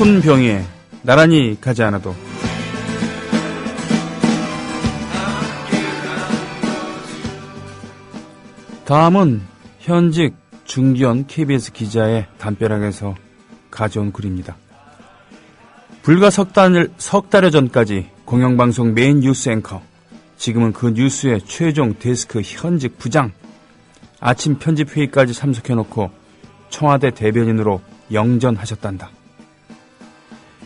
손병희의 나란히 가지 않아도. 다음은 현직 중견 KBS 기자의 담벼락에서 가져온 글입니다. 불과 석 달여 전까지 공영방송 메인 뉴스 앵커, 지금은 그 뉴스의 최종 데스크 현직 부장, 아침 편집회의까지 참석해놓고 청와대 대변인으로 영전하셨단다.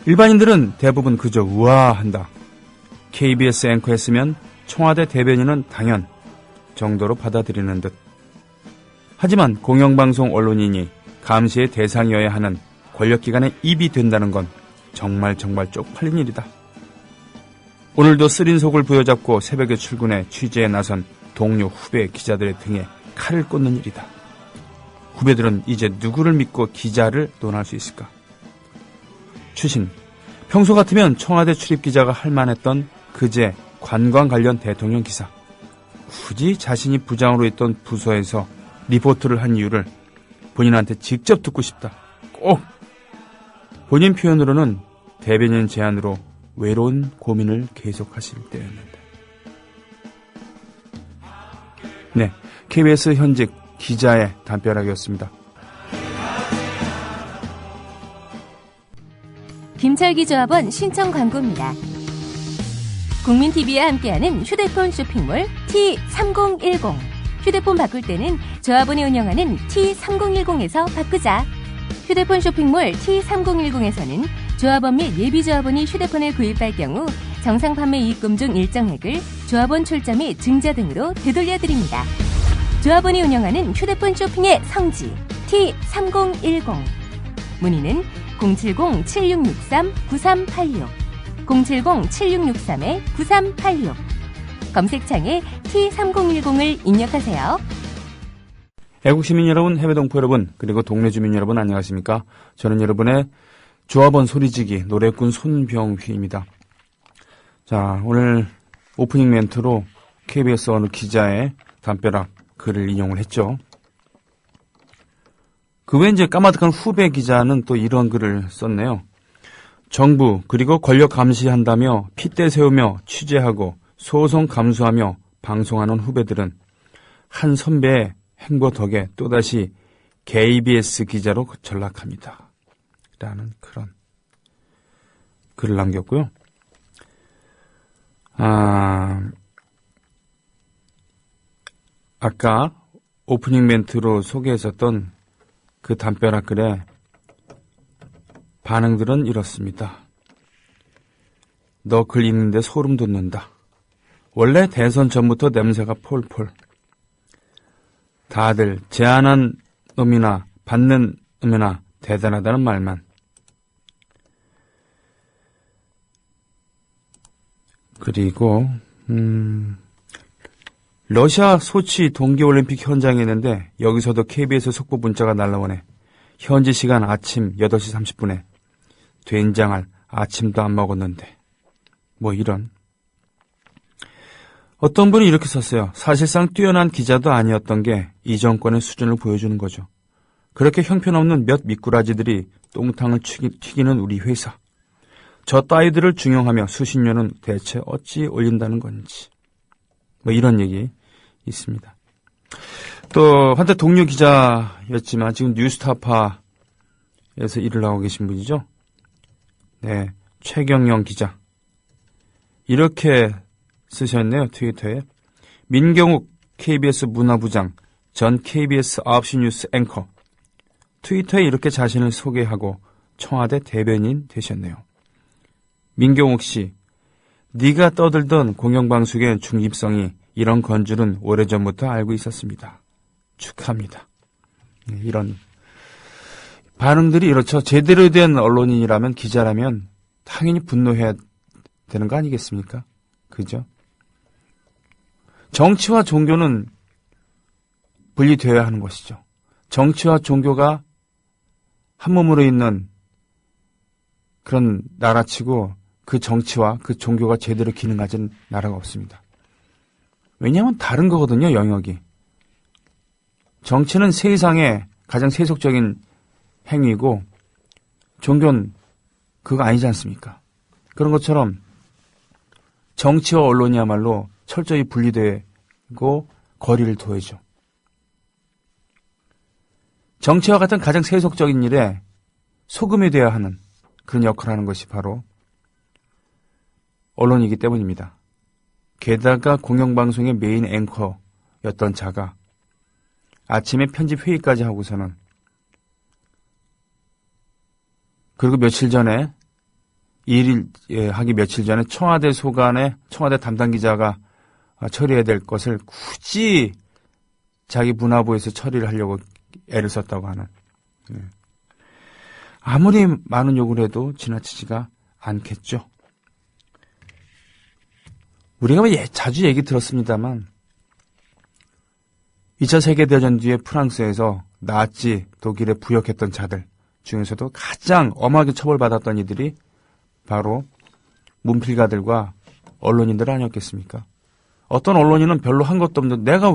일반인들은 대부분 그저 우아한다. KBS 앵커였으면 청와대 대변인은 당연 정도로 받아들이는 듯. 하지만 공영방송 언론인이 감시의 대상이어야 하는 권력기관의 입이 된다는 건 정말 쪽팔린 일이다. 오늘도 쓰린 속을 부여잡고 새벽에 출근해 취재에 나선 동료 후배 기자들의 등에 칼을 꽂는 일이다. 후배들은 이제 누구를 믿고 기자를 논할 수 있을까? 추신, 평소 같으면 청와대 출입기자가 할 만했던 그제 관광 관련 대통령 기사. 굳이 자신이 부장으로 있던 부서에서 리포트를 한 이유를 본인한테 직접 듣고 싶다. 꼭! 본인 표현으로는 대변인 제안으로 외로운 고민을 계속하실 때였는데. 네, KBS 현직 기자의 담벼락이었습니다. 김철기 조합원 신청 광고입니다. 국민TV와 함께하는 휴대폰 쇼핑몰 T3010. 휴대폰 바꿀 때는 조합원이 운영하는 T3010에서 바꾸자. 휴대폰 쇼핑몰 T3010에서는 조합원 및 예비조합원이 휴대폰을 구입할 경우 정상 판매 이익금 중 일정액을 조합원 출자 및 증자 등으로 되돌려드립니다. 조합원이 운영하는 휴대폰 쇼핑의 성지 T3010. 문의는 070-7663-9386 070-7663-9386 검색창에 T3010을 입력하세요. 애국시민 여러분, 해외동포 여러분, 그리고 동네 주민 여러분 안녕하십니까? 저는 여러분의 조합원 소리지기 노래꾼 손병휘입니다. 자, 오늘 오프닝 멘트로 KBS 어느 기자의 담벼락 글을 인용을 했죠. 그 외에 이제 까마득한 후배 기자는 또 이런 글을 썼네요. 정부 그리고 권력 감시한다며 핏대 세우며 취재하고 소송 감수하며 방송하는 후배들은 한 선배의 행보 덕에 또다시 KBS 기자로 전락합니다. 라는 그런 글을 남겼고요. 아까 오프닝 멘트로 소개했었던 그 담벼락 글에 반응들은 이렇습니다. 너 글 읽는데 소름 돋는다. 원래 대선 전부터 냄새가 폴폴. 다들 제안한 놈이나 받는 놈이나 대단하다는 말만. 그리고 러시아 소치 동계올림픽 현장에 있는데 여기서도 KBS 속보 문자가 날라오네. 현지 시간 아침 8시 30분에 된장알 아침도 안 먹었는데. 뭐 이런. 어떤 분이 이렇게 썼어요. 사실상 뛰어난 기자도 아니었던 게 이 정권의 수준을 보여주는 거죠. 그렇게 형편없는 몇 미꾸라지들이 똥탕을 튀기는 우리 회사. 저 따위들을 중용하며 수십 년은 대체 어찌 올린다는 건지. 뭐 이런 얘기 있습니다. 또 한때 동료 기자였지만 지금 뉴스타파에서 일을 하고 계신 분이죠. 네, 최경영 기자. 이렇게 쓰셨네요. 트위터에. 민경욱 KBS 문화부장, 전 KBS 9시 뉴스 앵커. 트위터에 이렇게 자신을 소개하고 청와대 대변인 되셨네요. 민경욱 씨, 네가 떠들던 공영방송의 중립성이 이런 건 줄은 오래전부터 알고 있었습니다. 축하합니다. 이런 반응들이 이렇죠. 제대로 된 언론인이라면, 기자라면 당연히 분노해야 되는 거 아니겠습니까? 그죠? 정치와 종교는 분리되어야 하는 것이죠. 정치와 종교가 한 몸으로 있는 그런 나라치고 그 정치와 그 종교가 제대로 기능하는 나라가 없습니다. 왜냐하면 다른 거거든요, 영역이. 정치는 세상의 가장 세속적인 행위고 종교는 그거 아니지 않습니까? 그런 것처럼 정치와 언론이야말로 철저히 분리되고 거리를 둬야죠. 정치와 같은 가장 세속적인 일에 소금이 되어야 하는 그런 역할을 하는 것이 바로 언론이기 때문입니다. 게다가 공영방송의 메인 앵커였던 자가 아침에 편집 회의까지 하고서는 그리고 며칠 전에 하기 며칠 전에 청와대 소관에 청와대 담당 기자가 처리해야 될 것을 굳이 자기 문화부에서 처리를 하려고 애를 썼다고 하는. 아무리 많은 욕을 해도 지나치지가 않겠죠. 우리가 자주 얘기 들었습니다만 2차 세계대전 뒤에 프랑스에서 나치 독일에 부역했던 자들 중에서도 가장 엄하게 처벌받았던 이들이 바로 문필가들과 언론인들 아니었겠습니까? 어떤 언론인은 별로 한 것도 없는데 내가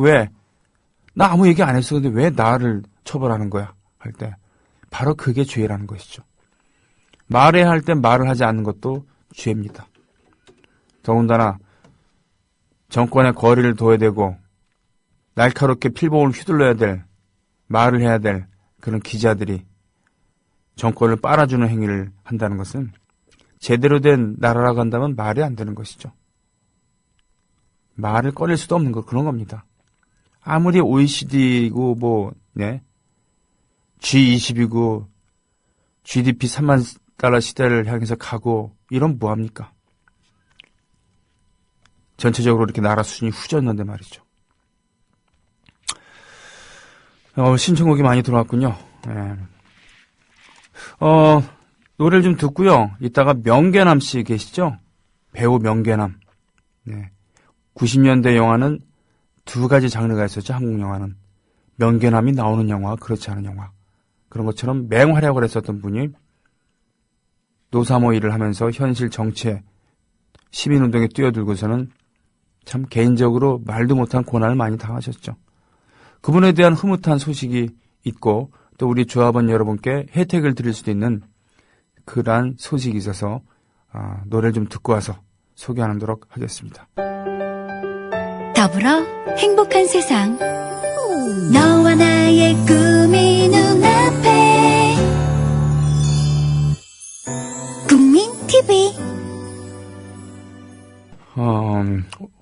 나 아무 얘기 안 했어. 근데 왜 나를 처벌하는 거야? 할 때 바로 그게 죄라는 것이죠. 말해야 할 때 말을 하지 않는 것도 죄입니다. 더군다나 정권의 거리를 둬야 되고 날카롭게 필봉을 휘둘러야 될 말을 해야 될 그런 기자들이 정권을 빨아주는 행위를 한다는 것은 제대로 된 나라라고 한다면 말이 안 되는 것이죠. 말을 꺼낼 수도 없는 그런 겁니다. 아무리 OECD고 G20이고 GDP 3만 달러 시대를 향해서 가고 이런 뭐합니까? 전체적으로 이렇게 나라 수준이 후졌는데 말이죠. 신청곡이 많이 들어왔군요. 노래를 좀 듣고요. 이따가 명계남 씨 계시죠? 배우 명계남. 90년대 영화는 두 가지 장르가 있었죠. 한국 영화는. 명계남이 나오는 영화, 그렇지 않은 영화. 그런 것처럼 맹활약을 했었던 분이 노사모 일을 하면서 현실 정치에 시민운동에 뛰어들고서는 참 개인적으로 말도 못한 고난을 많이 당하셨죠. 그분에 대한 흐뭇한 소식이 있고 또 우리 조합원 여러분께 혜택을 드릴 수도 있는 그러한 소식이 있어서 노래를 좀 듣고 와서 소개하도록 하겠습니다. 더불어 행복한 세상 너와 나의 꿈이 눈앞에 국민 TV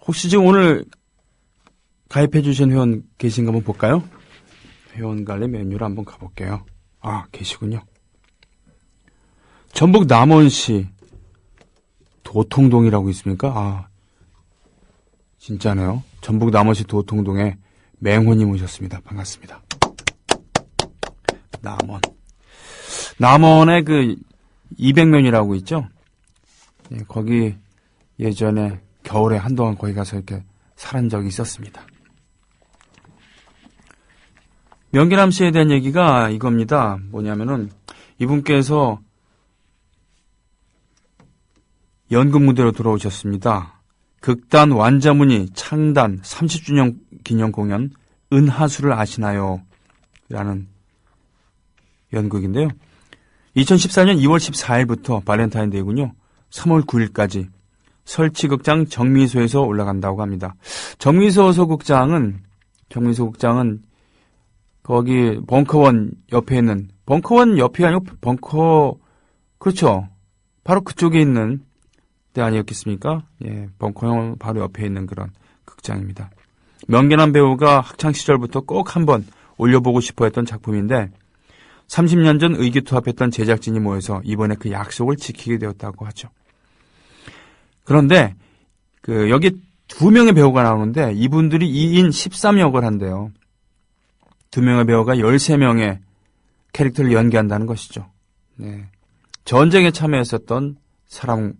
혹시 지금 오늘 가입해 주신 회원 계신가 한번 볼까요? 회원 관리 메뉴를 한번 가볼게요. 계시군요. 전북 남원시 도통동이라고 있습니까? 진짜네요. 전북 남원시 도통동에 맹호님 오셨습니다. 반갑습니다. 남원에 그 200면이라고 있죠? 네, 거기 예전에 겨울에 한동안 거기 가서 이렇게 살은 적이 있었습니다. 명계남 씨에 대한 얘기가 이겁니다. 뭐냐면은 이분께서 연극 무대로 들어오셨습니다. 극단 완자문이 창단 30주년 기념 공연 은하수를 아시나요? 라는 연극인데요. 2014년 2월 14일부터 발렌타인데이군요. 3월 9일까지 설치극장 정미소에서 올라간다고 합니다. 정미소 소극장은 거기 벙커원 옆에 있는 벙커원 옆이 아니고 그렇죠. 바로 그쪽에 있는 때 아니었겠습니까? 예, 벙커원 바로 옆에 있는 그런 극장입니다. 명계남 배우가 학창 시절부터 꼭 한번 올려보고 싶어 했던 작품인데 30년 전 의기투합했던 제작진이 모여서 이번에 그 약속을 지키게 되었다고 하죠. 그런데 여기 2명의 배우가 나오는데 이분들이 2인 13역을 한대요. 2명의 배우가 13명의 캐릭터를 연기한다는 것이죠. 네. 전쟁에 참여했었던 사람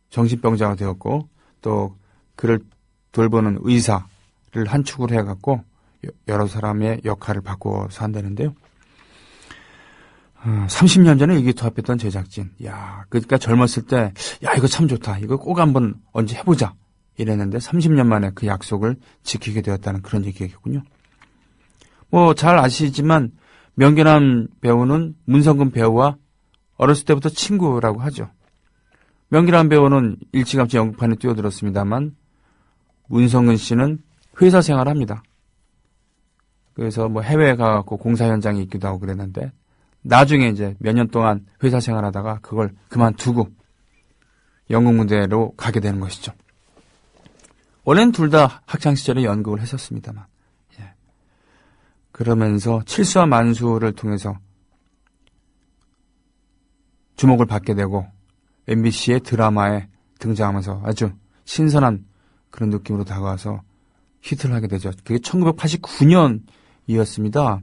정신병자가 되었고 또 그를 돌보는 의사를 한 축으로 해갖고 여러 사람의 역할을 바꿔서 한다는데요. 30년 전에 의기투합했던 제작진. 그러니까 젊었을 때 이거 참 좋다. 이거 꼭 한번 언제 해보자. 이랬는데 30년 만에 그 약속을 지키게 되었다는 그런 얘기겠군요. 잘 아시지만 명계남 배우는 문성근 배우와 어렸을 때부터 친구라고 하죠. 명기란 배우는 일찌감치 연극판에 뛰어들었습니다만 문성근 씨는 회사 생활을 합니다. 그래서 뭐 해외에 가갖고 공사 현장에 있기도 하고 그랬는데 나중에 이제 몇 년 동안 회사 생활하다가 그걸 그만두고 연극 무대로 가게 되는 것이죠. 원래는 둘 다 학창시절에 연극을 했었습니다만 그러면서 칠수와 만수를 통해서 주목을 받게 되고 MBC의 드라마에 등장하면서 아주 신선한 그런 느낌으로 다가와서 히트를 하게 되죠. 그게 1989년이었습니다.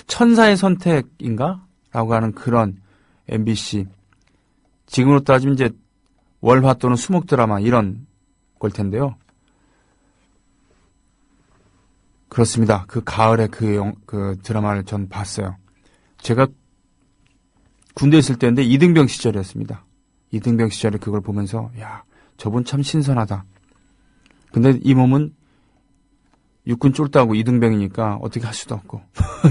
천사의 선택인가? 라고 하는 그런 MBC. 지금으로 따지면 이제 월화 또는 수목 드라마 이런 걸 텐데요. 그렇습니다. 그 가을에 그 드라마를 전 봤어요. 제가 군대에 있을 때인데 이등병 시절이었습니다. 이등병 시절에 그걸 보면서 야, 저분 참 신선하다. 근데 이 몸은 육군 쫄다고 이등병이니까 어떻게 할 수도 없고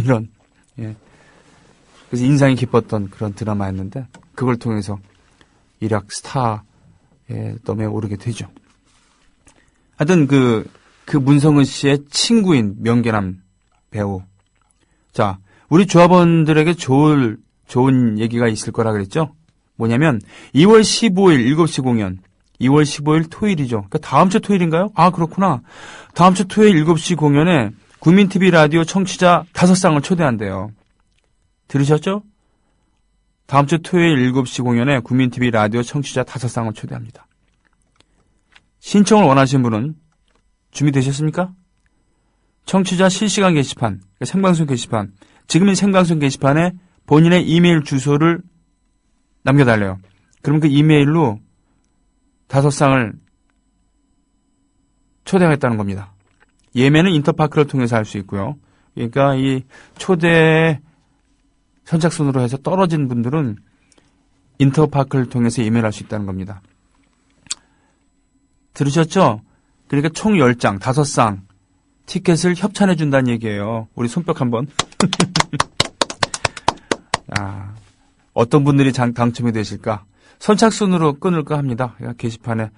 이런 그래서 인상이 깊었던 그런 드라마였는데 그걸 통해서 일약 스타의 덤에 오르게 되죠. 하여튼 그 문성은 씨의 친구인 명계남 배우. 자, 우리 조합원들에게 좋은 얘기가 있을 거라 그랬죠? 뭐냐면 2월 15일 7시 공연. 2월 15일 토요일이죠. 그러니까 다음 주 토요일인가요? 아, 그렇구나. 다음 주 토요일 7시 공연에 국민TV 라디오 청취자 5쌍을 초대한대요. 들으셨죠? 다음 주 토요일 7시 공연에 국민TV 라디오 청취자 5쌍을 초대합니다. 신청을 원하시는 분은 준비되셨습니까? 청취자 실시간 게시판, 그러니까 생방송 게시판, 지금은 생방송 게시판에 본인의 이메일 주소를 남겨달래요. 그럼 그 이메일로 5쌍을 초대하겠다는 겁니다. 예매는 인터파크를 통해서 할 수 있고요. 그러니까 이 초대 선착순으로 해서 떨어진 분들은 인터파크를 통해서 예매를 할 수 있다는 겁니다. 들으셨죠? 그러니까 총 10장, 5쌍 티켓을 협찬해 준다는 얘기예요. 우리 손뼉 한번. 아, 어떤 분들이 당첨이 되실까? 선착순으로 끊을까 합니다. 게시판에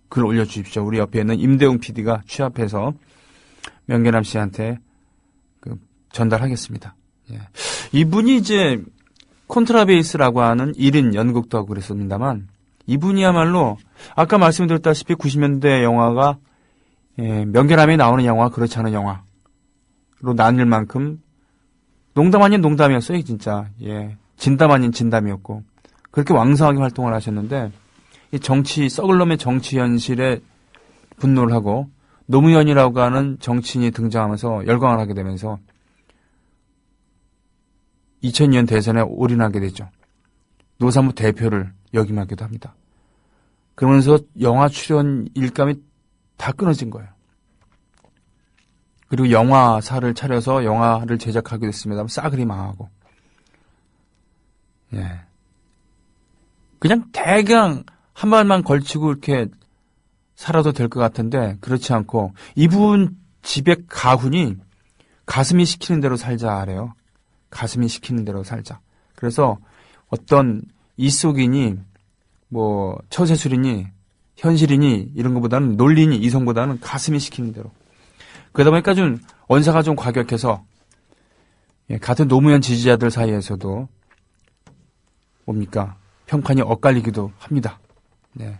글 올려주십시오. 우리 옆에 있는 임대웅 PD가 취합해서 명계남 씨한테 전달하겠습니다. 예. 이분이 이제 콘트라베이스라고 하는 1인 연극도 하고 그랬습니다만 이분이야말로 아까 말씀드렸다시피 90년대 영화가 명계남이 나오는 영화 그렇지 않은 영화로 나뉠 만큼 농담 아닌 농담이었어요. 진짜. 예. 진담 아닌 진담이었고 그렇게 왕성하게 활동을 하셨는데 이 썩을 놈의 정치 현실에 분노를 하고 노무현이라고 하는 정치인이 등장하면서 열광을 하게 되면서 2002년 대선에 올인하게 되죠. 노사모 대표를 역임하기도 합니다. 그러면서 영화 출연 일감이 다 끊어진 거예요. 그리고 영화사를 차려서 영화를 제작하게 됐습니다. 싸그리 망하고. 예. 그냥 대강 한 발만 걸치고 이렇게 살아도 될 것 같은데 그렇지 않고 이분 집의 가훈이 가슴이 시키는 대로 살자 하래요. 가슴이 시키는 대로 살자. 그래서 어떤 이속이니 뭐 처세술이니 현실이니 이런 것보다는 논리니 이성보다는 가슴이 시키는 대로. 그러다 보니까 좀 언사가 좀 과격해서 같은 노무현 지지자들 사이에서도 뭡니까 평판이 엇갈리기도 합니다. 네.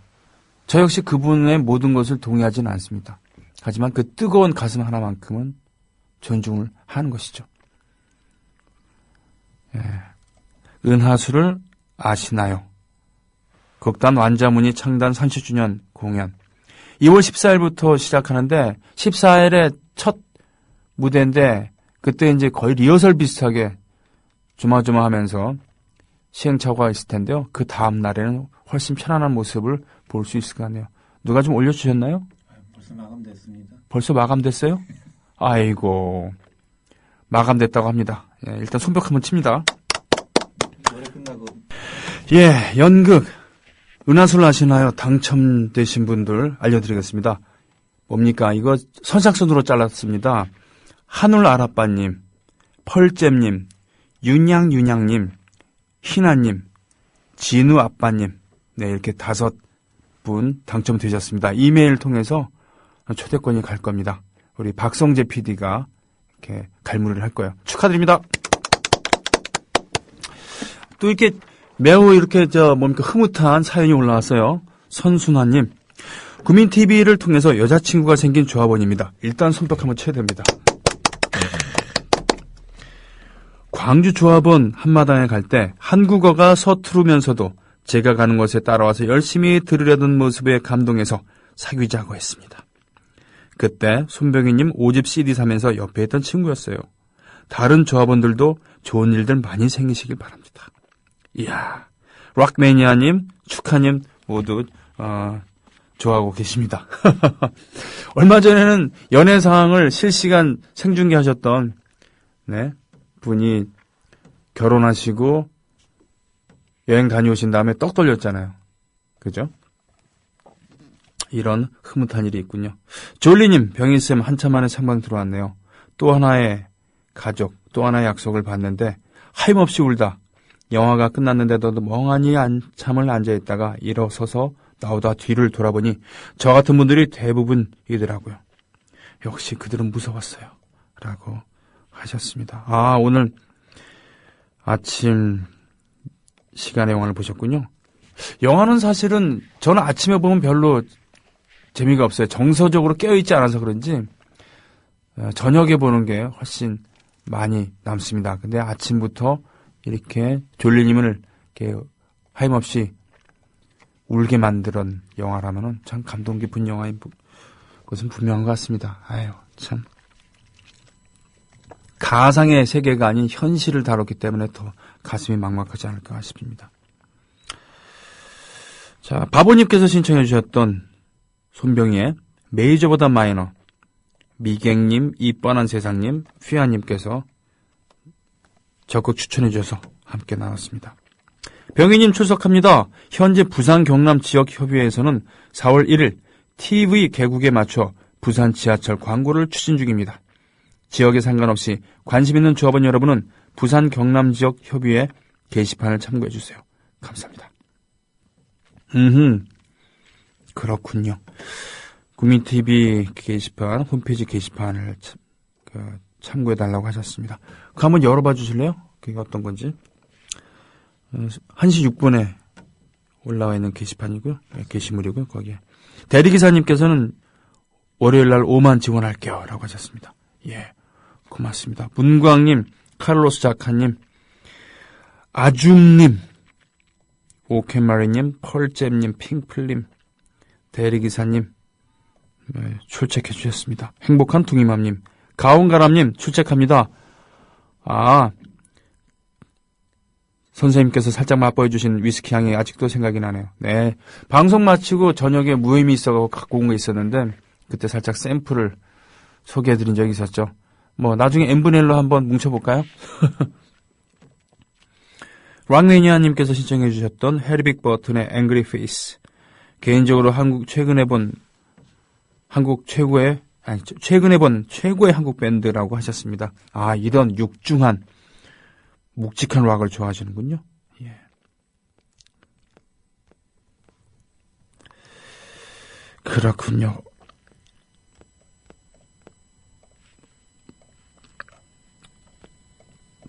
저 역시 그분의 모든 것을 동의하지는 않습니다. 하지만 그 뜨거운 가슴 하나만큼은 존중을 하는 것이죠. 예. 은하수를 아시나요? 극단 완자문이 창단 30주년 공연. 2월 14일부터 시작하는데 14일에 첫 무대인데 그때 이제 거의 리허설 비슷하게 조마조마하면서 시행착오가 있을 텐데요. 그 다음 날에는 훨씬 편안한 모습을 볼 수 있을 것 같네요. 누가 좀 올려주셨나요? 벌써 마감됐습니다. 벌써 마감됐어요? 아이고 마감됐다고 합니다. 예, 일단 손뼉 한번 칩니다. 노래 끝나고 예, 연극 은하수를 아시나요? 당첨되신 분들 알려드리겠습니다. 뭡니까? 이거 선착순으로 잘랐습니다. 하늘 아라빠님, 펄잼님, 윤양님, 희나님, 진우 아빠님, 네, 이렇게 5분 당첨되셨습니다. 이메일 통해서 초대권이 갈 겁니다. 우리 박성재 PD가 이렇게 갈무리를 할 거예요. 축하드립니다. 또 이렇게 매우 이렇게 뭡니까 흐뭇한 사연이 올라왔어요. 선순화님, 구민TV를 통해서 여자친구가 생긴 조합원입니다. 일단 손뼉 한번 쳐야 됩니다. 광주 조합원 한마당에 갈 때 한국어가 서투르면서도 제가 가는 곳에 따라와서 열심히 들으려던 모습에 감동해서 사귀자고 했습니다. 그때 손병희님 5집 CD 사면서 옆에 있던 친구였어요. 다른 조합원들도 좋은 일들 많이 생기시길 바랍니다. 이야, 락매니아님, 축하님 모두 좋아하고 계십니다. 얼마 전에는 연애사항을 실시간 생중계하셨던 네, 분이 결혼하시고 여행 다녀오신 다음에 떡 돌렸잖아요. 그죠? 이런 흐뭇한 일이 있군요. 졸리님, 병희쌤 한참 만에 생방 들어왔네요. 또 하나의 가족, 또 하나의 약속을 봤는데 하염없이 울다 영화가 끝났는데도 멍하니 잠을 앉아있다가 일어서서 나오다 뒤를 돌아보니 저 같은 분들이 대부분이더라고요. 역시 그들은 무서웠어요. 라고 하셨습니다. 오늘 아침 시간에 영화를 보셨군요. 영화는 사실은 저는 아침에 보면 별로 재미가 없어요. 정서적으로 깨어있지 않아서 그런지 저녁에 보는 게 훨씬 많이 남습니다. 근데 아침부터 이렇게 졸리님을 이렇게 하염없이 울게 만드는 영화라면은 참 감동 깊은 영화인 것은 분명한 것 같습니다. 아유, 참. 가상의 세계가 아닌 현실을 다뤘기 때문에 더 가슴이 막막하지 않을까 싶습니다. 자, 바보님께서 신청해 주셨던 손병희의 메이저보다 마이너, 미갱님, 이 뻔한 세상님, 휘하님께서 적극 추천해 주셔서 함께 나눴습니다. 병희님 출석합니다. 현재 부산 경남 지역협의회에서는 4월 1일 TV 개국에 맞춰 부산 지하철 광고를 추진 중입니다. 지역에 상관없이 관심 있는 조합원 여러분은 부산 경남 지역 협의회 게시판을 참고해 주세요. 감사합니다. 그렇군요. 구민TV 게시판, 홈페이지 게시판을 참고해 달라고 하셨습니다. 그거 한번 열어봐 주실래요? 그게 어떤 건지. 1시 6분에 올라와 있는 게시판이고요. 게시물이고요. 거기에. 대리기사님께서는 월요일날 5만 지원할게요. 라고 하셨습니다. 예, 고맙습니다. 문광님, 카를로스 작가님, 아줌님, 오케마리님, 펄잼님, 핑플님, 대리기사님 출첵해 주셨습니다. 행복한 둥이맘님, 가온가람님 출첵합니다. 선생님께서 살짝 맛보여 주신 위스키 향이 아직도 생각이 나네요. 네, 방송 마치고 저녁에 무의미 있어서 갖고 온 거 있었는데 그때 살짝 샘플을 소개해드린 적이 있었죠. 나중에 n분의 1로 한번 뭉쳐볼까요? 락매니아님께서 신청해 주셨던 헤리빅 버튼의 앵그리 페이스. 개인적으로 최근에 본 최고의 한국 밴드라고 하셨습니다. 이런 육중한 묵직한 락을 좋아하시는군요. 예. 그렇군요.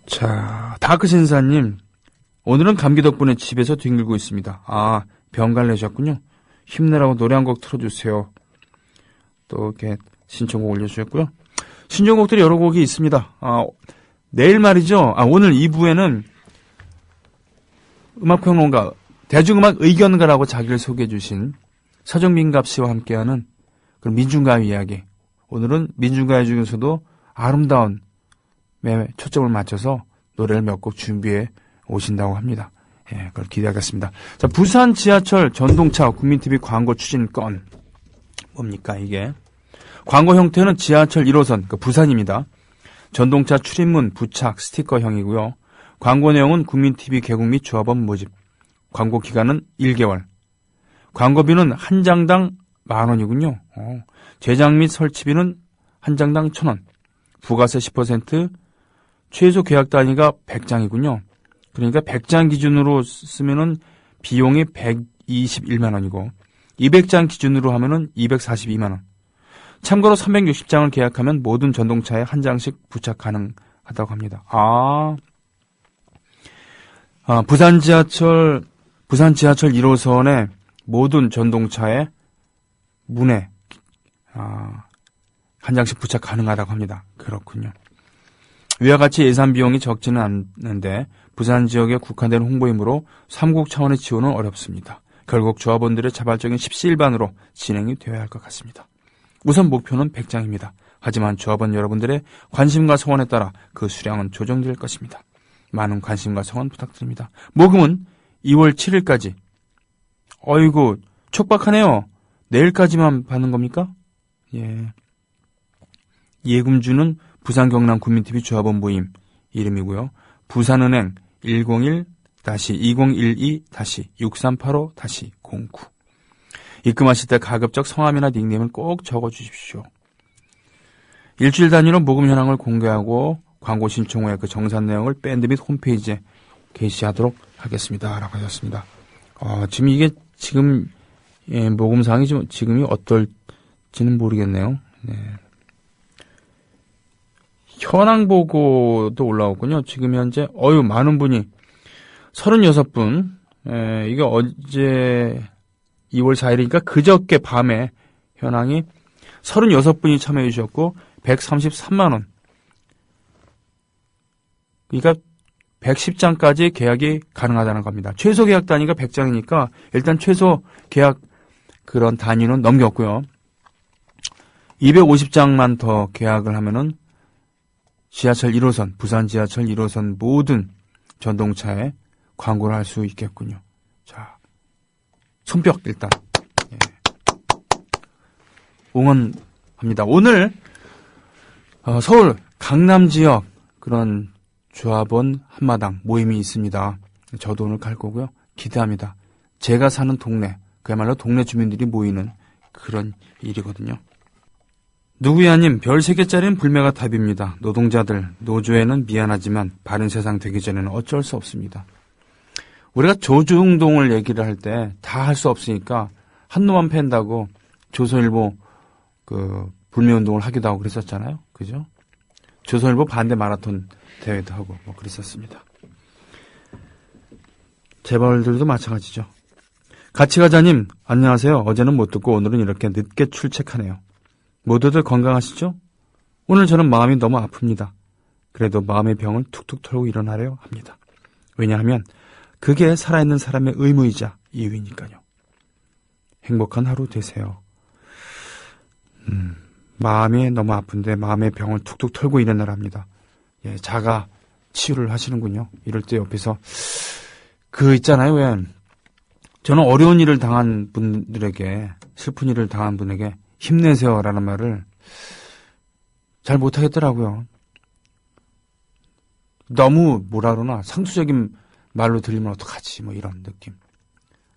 자, 다크신사님, 오늘은 감기 덕분에 집에서 뒹굴고 있습니다. 병갈 내셨군요. 힘내라고 노래 한 곡 틀어주세요. 또 이렇게 신청곡 올려주셨고요. 신청곡들이 여러 곡이 있습니다. 내일 말이죠. 오늘 2부에는 음악평론가, 대중음악 의견가라고 자기를 소개해 주신 서정민갑 씨와 함께하는 그런 민중가요 이야기. 오늘은 민중가요 중에서도 아름다운 초점을 맞춰서 노래를 몇 곡 준비해 오신다고 합니다. 예, 그걸 기대하겠습니다. 자, 부산 지하철 전동차 구민TV 광고 추진 건. 뭡니까, 이게? 광고 형태는 지하철 1호선, 부산입니다. 전동차 출입문, 부착, 스티커형이고요. 광고 내용은 구민TV 개국 및 조합원 모집. 광고 기간은 1개월. 광고비는 한 장당 10,000원이군요. 제작 및 설치비는 한 장당 1,000원. 부가세 10%, 최소 계약 단위가 100장이군요. 그러니까 100장 기준으로 쓰면은 비용이 121만 원이고 200장 기준으로 하면은 242만 원. 참고로 360장을 계약하면 모든 전동차에 한 장씩 부착 가능하다고 합니다. 부산 지하철 1호선의 모든 전동차에 문에 한 장씩 부착 가능하다고 합니다. 그렇군요. 위와 같이 예산 비용이 적지는 않는데 부산 지역에 국한된 홍보이므로 삼국 차원의 지원은 어렵습니다. 결국 조합원들의 자발적인 십시일반으로 진행이 되어야 할 것 같습니다. 우선 목표는 100장입니다. 하지만 조합원 여러분들의 관심과 성원에 따라 그 수량은 조정될 것입니다. 많은 관심과 성원 부탁드립니다. 모금은 2월 7일까지. 어이구, 촉박하네요. 내일까지만 받는 겁니까? 예. 예금주는 부산 경남 군민TV 조합원 모임 이름이고요. 부산은행 101-2012-6385-09 입금하실 때 가급적 성함이나 닉네임을 꼭 적어주십시오. 일주일 단위로 모금 현황을 공개하고 광고 신청 후에 그 정산 내용을 밴드 및 홈페이지에 게시하도록 하겠습니다. 라고 하셨습니다. 지금 이게 모금 사항이 지금이 어떨지는 모르겠네요. 네. 현황 보고도 올라왔군요. 지금 현재 많은 분이 36분. 이게 어제 2월 4일이니까 그저께 밤에 현황이 36분이 참여해 주셨고 133만 원. 그러니까 110장까지 계약이 가능하다는 겁니다. 최소 계약 단위가 100장이니까 일단 최소 계약 그런 단위는 넘겼고요. 250장만 더 계약을 하면은 지하철 1호선, 부산 지하철 1호선 모든 전동차에 광고를 할 수 있겠군요. 자, 손뼉 일단 응원합니다. 오늘 서울 강남 지역 그런 조합원 한마당 모임이 있습니다. 저도 오늘 갈 거고요. 기대합니다. 제가 사는 동네, 그야말로 동네 주민들이 모이는 그런 일이거든요. 누구야님, 별 3개짜리는 불매가 답입니다. 노동자들, 노조에는 미안하지만 바른 세상 되기 전에는 어쩔 수 없습니다. 우리가 조중동을 얘기를 할 때 다 할 수 없으니까 한 놈만 팬다고 조선일보 불매운동을 하기도 하고 그랬었잖아요. 그죠? 조선일보 반대 마라톤 대회도 하고 그랬었습니다. 재벌들도 마찬가지죠. 같이가자님, 안녕하세요. 어제는 못 듣고 오늘은 이렇게 늦게 출첵하네요. 모두들 건강하시죠? 오늘 저는 마음이 너무 아픕니다. 그래도 마음의 병을 툭툭 털고 일어나려 합니다. 왜냐하면 그게 살아있는 사람의 의무이자 이유이니까요. 행복한 하루 되세요. 마음이 너무 아픈데 마음의 병을 툭툭 털고 일어나려 합니다. 예, 자가 치유를 하시는군요. 이럴 때 옆에서 있잖아요. 왜 저는 어려운 일을 당한 분들에게, 슬픈 일을 당한 분에게 힘내세요라는 말을 잘 못하겠더라고요. 너무 뭐라 그러나 상투적인 말로 들리면 어떡하지 이런 느낌.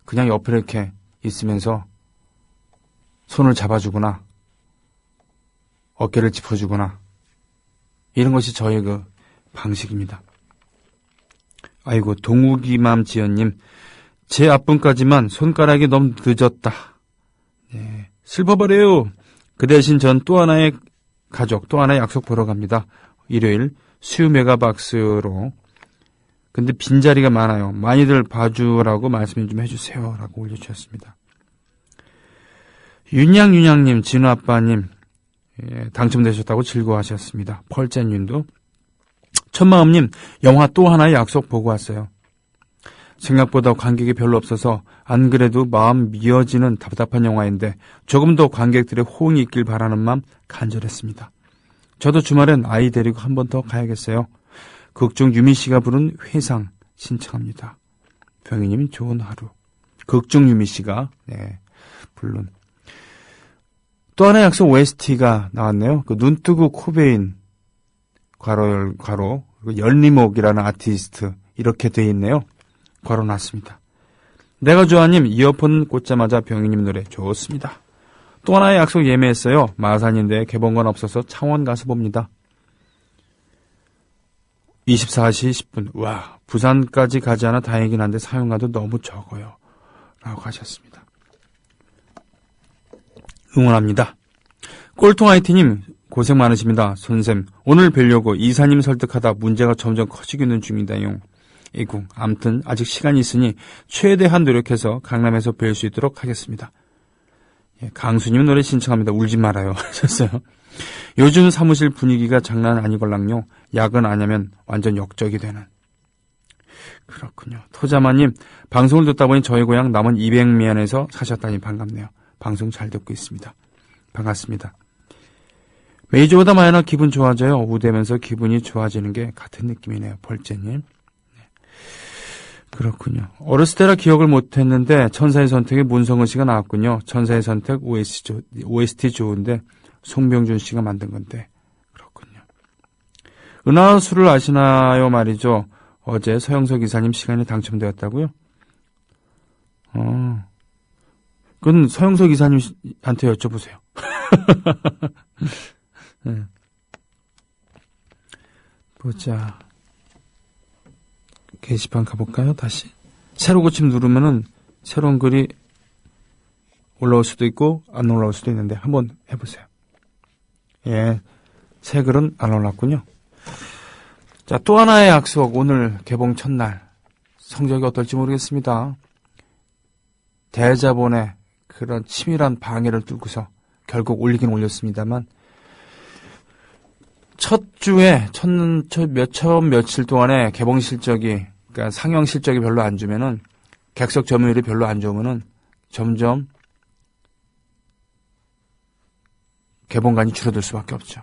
그냥 옆에 이렇게 있으면서 손을 잡아주거나 어깨를 짚어주거나 이런 것이 저의 방식입니다. 아이고, 동욱이맘 지연님, 제 앞분까지만 손가락이 너무 늦었다. 네, 슬퍼버려요. 그 대신 전 또 하나의 가족, 또 하나의 약속 보러 갑니다. 일요일 수유 메가박스로. 근데 빈자리가 많아요. 많이들 봐주라고 말씀 좀 해주세요. 라고 올려주셨습니다. 윤양님, 진우아빠님, 당첨되셨다고 즐거워하셨습니다. 펄젠윤도. 천마음님, 영화 또 하나의 약속 보고 왔어요. 생각보다 관객이 별로 없어서 안 그래도 마음 미어지는 답답한 영화인데 조금 더 관객들의 호응이 있길 바라는 마음 간절했습니다. 저도 주말엔 아이 데리고 한 번 더 가야겠어요. 극중 유미씨가 부른 회상 신청합니다. 병희님 좋은 하루. 극중 유미씨가 부른 또 하나의 약속 OST가 나왔네요. 눈뜨고 코베인 괄호 열리목이라는 아티스트 이렇게 돼 있네요. 걸어놨습니다. 내가 좋아님, 이어폰 꽂자마자 병희님 노래 좋습니다. 또 하나의 약속 예매했어요. 마산인데 개봉관 없어서 창원 가서 봅니다. 24시 10분. 와, 부산까지 가지 않아 다행이긴 한데 사용가도 너무 적어요. 라고 하셨습니다. 응원합니다. 꼴통 IT님 고생 많으십니다. 선생님 오늘 뵈려고 이사님 설득하다 문제가 점점 커지고 있는 중이다용. 이구 암튼 아직 시간이 있으니 최대한 노력해서 강남에서 뵐 수 있도록 하겠습니다. 예, 강수님 노래 신청합니다. 울지 말아요 하셨어요. 요즘 사무실 분위기가 장난 아니걸랑요. 야근 안 하면 완전 역적이 되는. 그렇군요. 토자마님 방송을 듣다 보니 저희 고향 남원 200미안에서 사셨다니 반갑네요. 방송 잘 듣고 있습니다. 반갑습니다. 메이저보다 마이너 기분 좋아져요. 우대면서 기분이 좋아지는 게 같은 느낌이네요. 벌재님. 네. 그렇군요. 어렸을 때라 기억을 못했는데 천사의 선택에 문성은 씨가 나왔군요. 천사의 선택 OST 좋은데 송병준 씨가 만든 건데 그렇군요. 은하수를 아시나요 말이죠. 어제 서영석 이사님 시간이 당첨되었다고요? 그건 서영석 이사님한테 여쭤보세요. 네. 보자. 게시판 가볼까요? 다시. 새로 고침 누르면은 새로운 글이 올라올 수도 있고 안 올라올 수도 있는데 한번 해보세요. 예, 새 글은 안 올랐군요. 자, 또 하나의 약속. 오늘 개봉 첫날. 성적이 어떨지 모르겠습니다. 대자본의 그런 치밀한 방해를 뚫고서 결국 올리긴 올렸습니다만 첫 주에 며칠 동안에 개봉 실적이 그러니까 상영 실적이 별로 안 주면은 객석 점유율이 별로 안 좋으면은 점점 개봉관이 줄어들 수밖에 없죠.